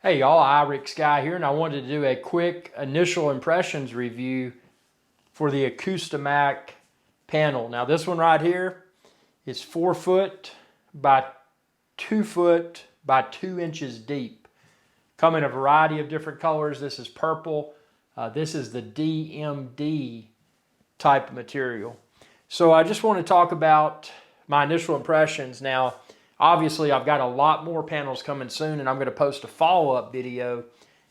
Hey y'all, Irix Guy here, and I wanted to do a quick initial impressions review for the Acoustimac panel. Now this one right here is 4 foot by 2 foot by 2 inches deep. Come in a variety of different colors. This is purple. This is the DMD type material. So I just want to talk about my initial impressions. Now, obviously, I've got a lot more panels coming soon, and I'm going to post a follow-up video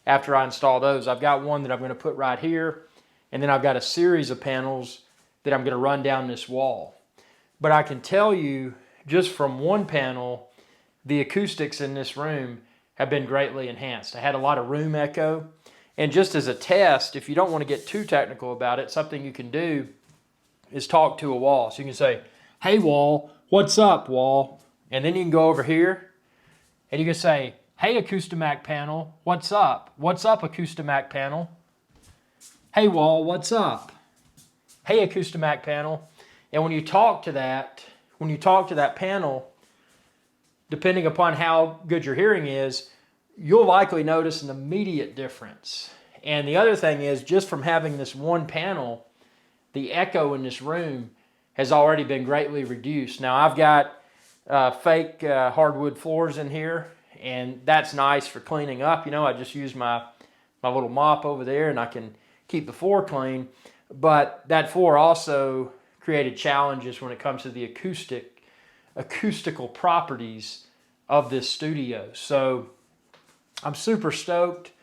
after I install those. I've got one that I'm going to put right here, and then I've got a series of panels that I'm going to run down this wall. But I can tell you, just from one panel, the acoustics in this room have been greatly enhanced. I had a lot of room echo, and just as a test, if you don't want to get too technical about it, something you can do is talk to a wall. So you can say, "Hey wall, what's up wall?" And then you can go over here and you can say, "Hey Acoustimac panel, what's up? What's up Acoustimac panel? Hey wall, what's up? Hey Acoustimac panel." And when you talk to that panel, depending upon how good your hearing is, you'll likely notice an immediate difference. And the other thing is, just from having this one panel, the echo in this room has already been greatly reduced. Now I've got fake hardwood floors in here, and that's nice for cleaning up. You know, I just use my little mop over there and I can keep the floor clean. But that floor also created challenges when it comes to the acoustical properties of this studio. So I'm super stoked.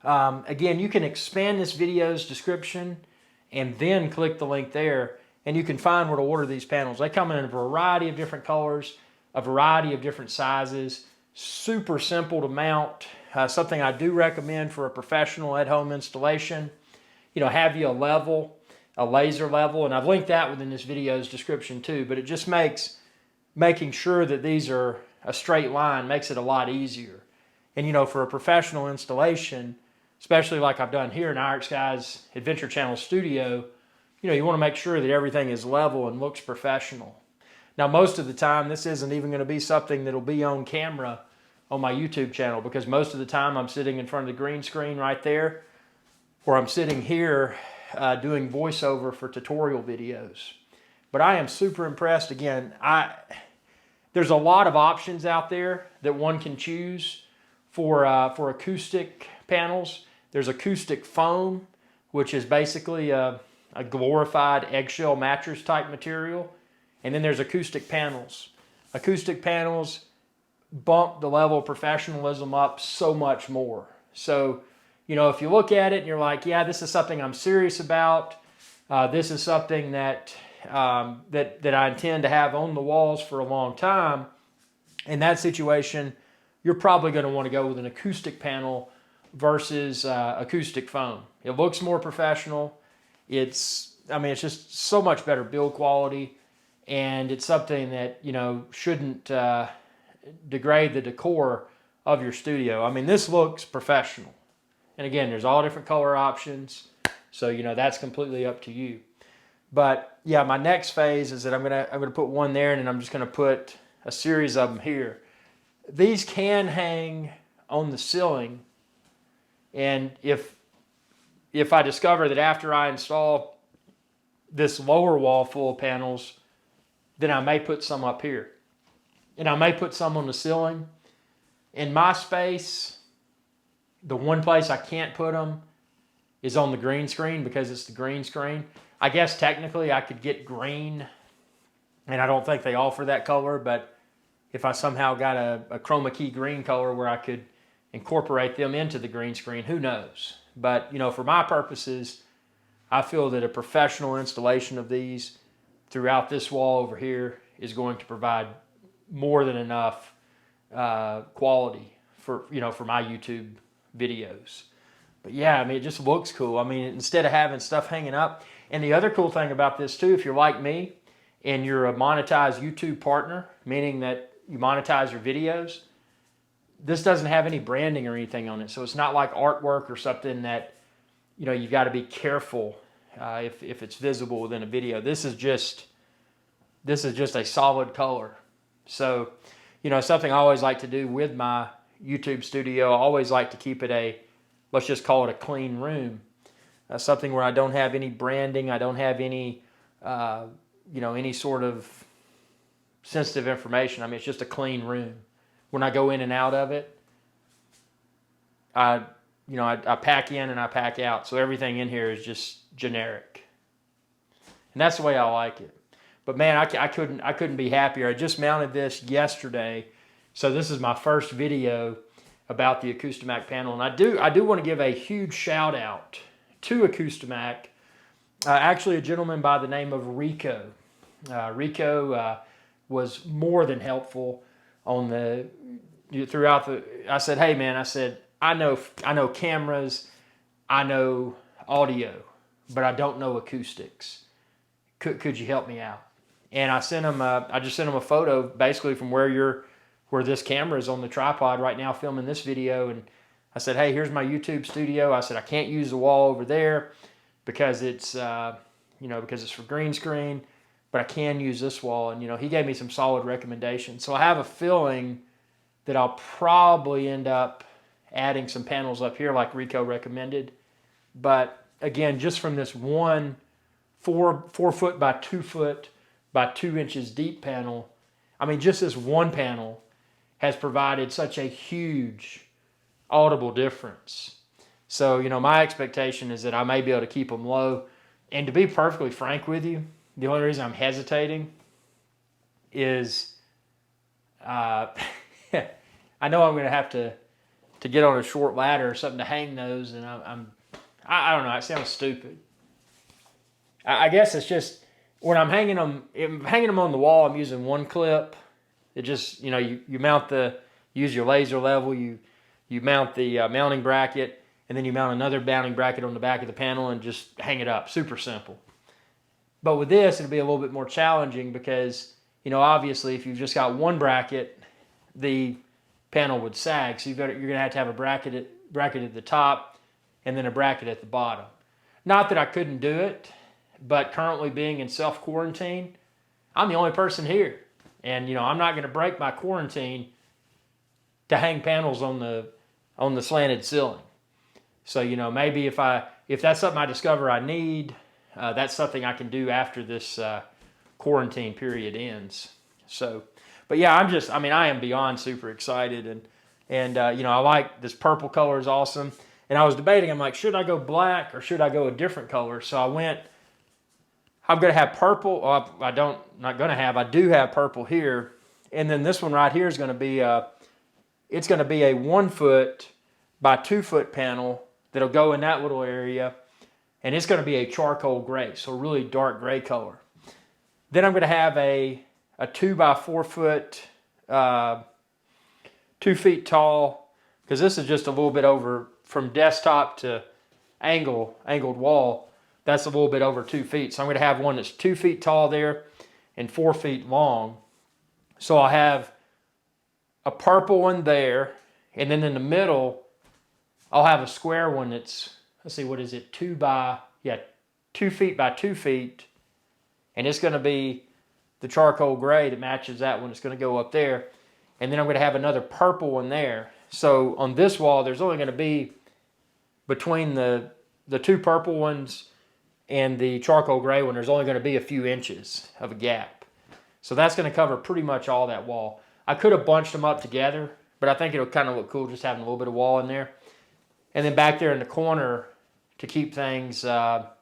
Again, you can expand this video's description and then click the link there, and you can find where to order these panels. They come in a variety of different colors, a variety of different sizes, super simple to mount, something I do recommend for a professional at-home installation. You know, have you a laser level, and I've linked that within this video's description too, but it just makes making sure that these are a straight line makes it a lot easier. And you know, for a professional installation, especially like I've done here in Irix Guy's Adventure Channel studio, you know, you want to make sure that everything is level and looks professional. Now, most of the time, this isn't even going to be something that'll be on camera on my YouTube channel, because most of the time I'm sitting in front of the green screen right there, or I'm sitting here doing voiceover for tutorial videos. But I am super impressed. Again, there's a lot of options out there that one can choose for acoustic panels. There's acoustic foam, which is basically a glorified eggshell mattress type material. And then there's acoustic panels. Acoustic panels bump the level of professionalism up so much more. So, you know, if you look at it and you're like, yeah, this is something I'm serious about. This is something that I intend to have on the walls for a long time. In that situation, you're probably going to want to go with an acoustic panel versus acoustic foam. It looks more professional. It's just so much better build quality, and it's something that, you know, shouldn't degrade the decor of your studio. I mean, this looks professional. And again, there's all different color options, so you know, that's completely up to you. But yeah, my next phase is that I'm gonna put one there, and then I'm just gonna put a series of them here. These can hang on the ceiling, and if I discover that after I install this lower wall full of panels, then I may put some up here. And I may put some on the ceiling. In my space, the one place I can't put them is on the green screen, because it's the green screen. I guess technically I could get green, and I don't think they offer that color, but if I somehow got a chroma key green color where I could incorporate them into the green screen, who knows? But, you know, for my purposes, I feel that a professional installation of these throughout this wall over here is going to provide more than enough quality for my YouTube videos. But yeah, I mean, it just looks cool. I mean, instead of having stuff hanging up. And the other cool thing about this too, if you're like me and you're a monetized YouTube partner, meaning that you monetize your videos, this doesn't have any branding or anything on it. So it's not like artwork or something that, you know, you've got to be careful if it's visible within a video. This is just a solid color. So, you know, something I always like to do with my YouTube studio, I always like to keep it let's just call it a clean room. Something where I don't have any branding, I don't have any, any sort of sensitive information. I mean, it's just a clean room. When I go in and out of it, I pack in and I pack out. So everything in here is just generic. And that's the way I like it. But man, I couldn't be happier. I just mounted this yesterday. So this is my first video about the Acoustimac panel. And I do want to give a huge shout out to Acoustimac. Actually, a gentleman by the name of Rico. Rico was more than helpful on I said, hey man, I know cameras, I know audio, but I don't know acoustics. Could you help me out? And I just sent him a photo basically from where this camera is on the tripod right now filming this video. And I said, hey, here's my YouTube studio. I said, I can't use the wall over there because it's, because it's for green screen, but I can use this wall. And, he gave me some solid recommendations. So I have a feeling that I'll probably end up adding some panels up here like Rico recommended. But again, just from this one 4 foot by 2 foot by 2 inches deep panel, I mean, just this one panel has provided such a huge audible difference. So, my expectation is that I may be able to keep them low. And to be perfectly frank with you, the only reason I'm hesitating is I know I'm going to have to get on a short ladder or something to hang those, and I don't know, it sounds stupid. I guess it's just when I'm hanging them on the wall, I'm using one clip. It just, you use your laser level, you mount the mounting bracket, and then you mount another mounting bracket on the back of the panel and just hang it up. Super simple. But with this, it'll be a little bit more challenging because, obviously if you've just got one bracket, the panel would sag. So you're going to have a bracket at the top and then a bracket at the bottom. Not that I couldn't do it, but currently being in self-quarantine, I'm the only person here. And, I'm not going to break my quarantine to hang panels on the slanted ceiling. So, maybe if that's something I discover I need, that's something I can do after this quarantine period ends. So, but yeah, I am beyond super excited. And I like this purple color is awesome. And I was debating, I'm like, should I go black or should I go a different color? So I'm going to have purple. I do have purple here. And then this one right here is going to be it's going to be a 1 foot by 2 foot panel that'll go in that little area. And it's going to be a charcoal gray, so a really dark gray color. Then I'm going to have a 2 by 4 foot, 2 feet tall, because this is just a little bit over from desktop to angled wall. That's a little bit over 2 feet. So I'm going to have one that's 2 feet tall there and 4 feet long. So I'll have a purple one there, and then in the middle, I'll have a square one that's, let's see, what is it? 2 feet by 2 feet, and it's going to be the charcoal gray that matches that one. It's going to go up there, and then I'm going to have another purple one there. So on this wall, there's only going to be between the 2 purple ones and the charcoal gray one, there's only going to be a few inches of a gap. So that's going to cover pretty much all that wall. I could have bunched them up together, but I think it'll kind of look cool just having a little bit of wall in there. And then back there in the corner, to keep things, that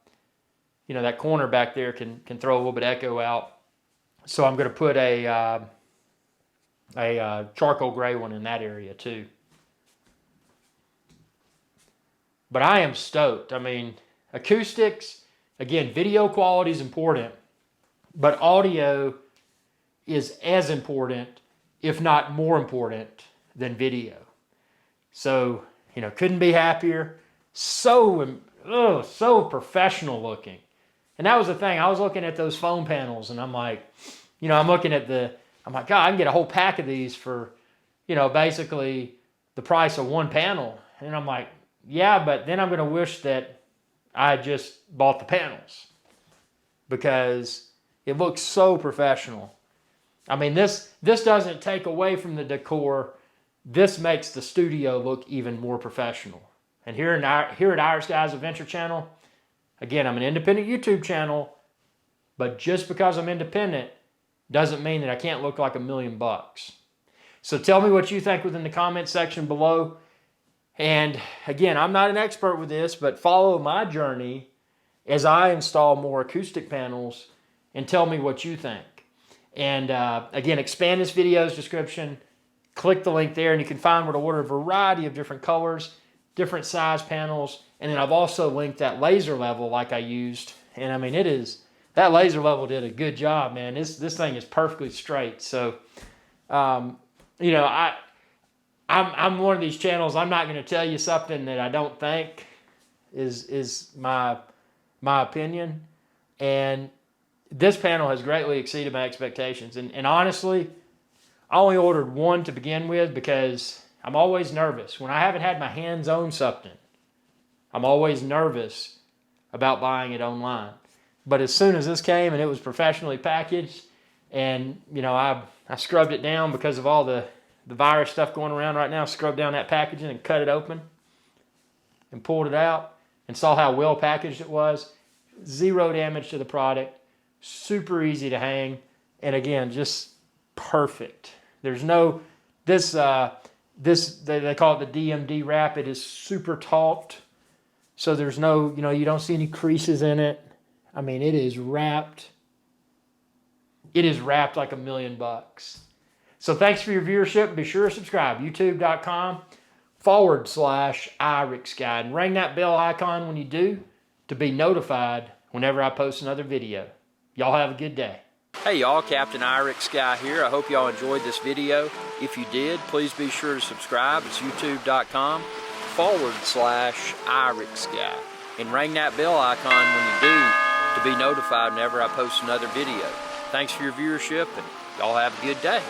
corner back there can throw a little bit of echo out. So I'm going to put a charcoal gray one in that area too. But I am stoked. I mean, acoustics, again, video quality is important, but audio is as important, if not more important, than video. So, couldn't be happier. So professional looking. And that was the thing. I was looking at those foam panels, and I'm like, I'm like, God, I can get a whole pack of these for, basically the price of one panel. And I'm like, yeah, but then I'm going to wish that I just bought the panels because it looks so professional. I mean, this doesn't take away from the decor, this makes the studio look even more professional. And here at Irish Guys Adventure Channel, again, I'm an independent YouTube channel, but just because I'm independent doesn't mean that I can't look like $1,000,000. So tell me what you think within the comment section below. And again, I'm not an expert with this, but follow my journey as I install more acoustic panels and tell me what you think. And again, expand this video's description. Click the link there and you can find where to order a variety of different colors, different size panels. And then I've also linked that laser level like I used. And I mean, that laser level did a good job, man. This thing is perfectly straight. So, you know, I'm one of these channels. I'm not going to tell you something that I don't think is my opinion. And this panel has greatly exceeded my expectations. And honestly, I only ordered one to begin with because I'm always nervous. When I haven't had my hands on something, I'm always nervous about buying it online. But as soon as this came and it was professionally packaged, and you know, I scrubbed it down because of all the virus stuff going around right now, scrubbed down that packaging and cut it open and pulled it out and saw how well packaged it was. Zero damage to the product, super easy to hang, and again, just perfect. There's no, they call it the DMD wrap. It is super taut, so there's no, you know, you don't see any creases in it. I mean, it is wrapped. It is wrapped like $1,000,000. So thanks for your viewership. Be sure to subscribe, youtube.com/IRIX Guy, and ring that bell icon when you do to be notified whenever I post another video. Y'all have a good day. Hey y'all, Captain IRIX Guy here. I hope y'all enjoyed this video. If you did, please be sure to subscribe. It's youtube.com/IRIX Guy, and ring that bell icon when you do to be notified whenever I post another video. Thanks for your viewership, and y'all have a good day.